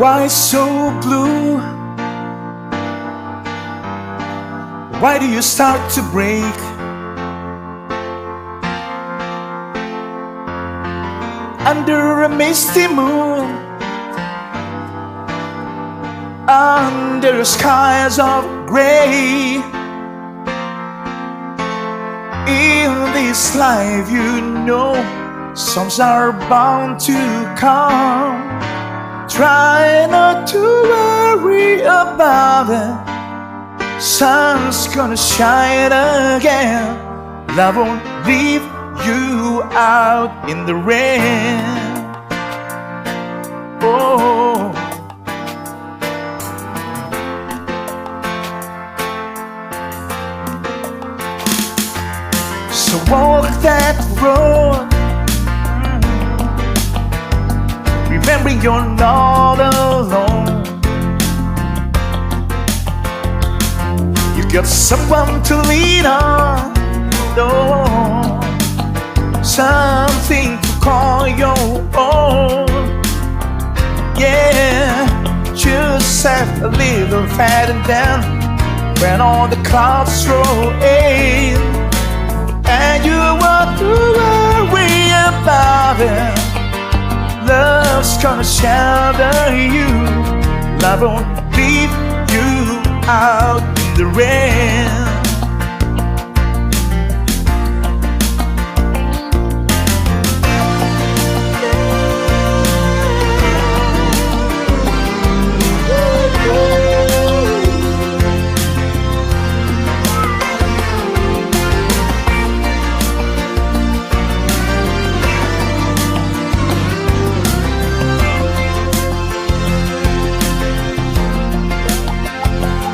Why so blue? Why do you start to break? Under a misty moon, under skies of gray. In this life, you know, storms are bound to come. Try not to worry about it. Sun's gonna shine again. Love won't leave you out in the rain. Oh, so walk that road, remembering you're not alone. You got someone to lean on, something to call your own. Yeah, just have a little faith and then when all the clouds roll in and you want to worry about it, love's gonna shelter you. Love won't leave you out in the rain.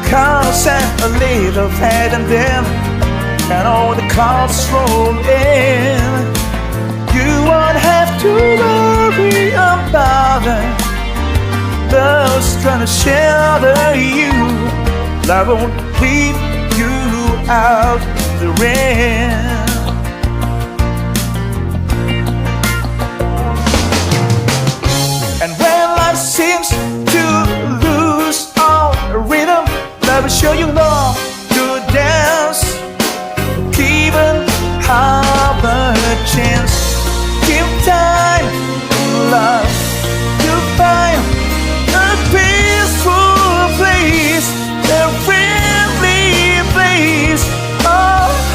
Clouds and a little faith and then and all the clouds roll in. You won't have to worry about it. Love's gonna shelter you. Love won't leave you out in the rain. And when life seems to lose all rhythm, I will show you love to dance. Even have a chance. Give time, love, to find a peaceful place, a friendly place, a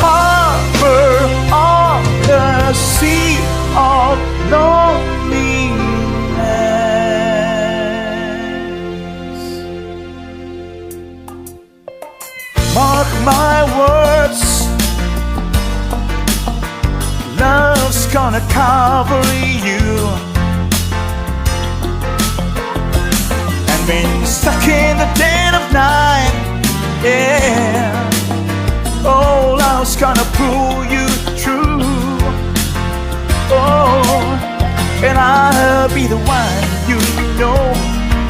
harbor on the sea of loneliness. Mark my words, love's gonna cover you. And when you're stuck in the dead of night, yeah, oh, love's gonna pull you through. Oh, and I'll be the one, you know,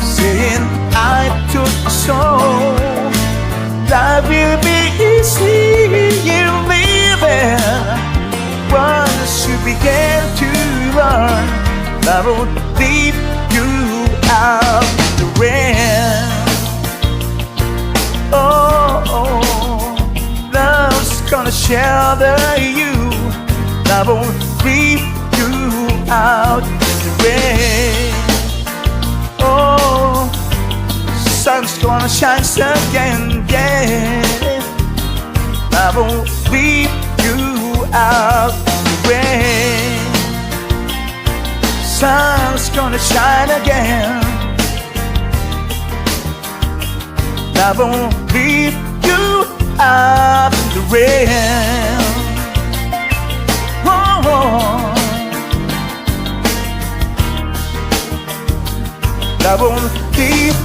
saying I took so. Life will be easy in living once you begin to learn. Love won't leave you out in the rain. Oh, love's gonna shelter you. Love won't leave you out in the rain. Oh, sun's gonna shine again, yeah. I won't leave you out in the rain. Sun's gonna shine again. I won't leave you out in the rain. Oh, I won't leave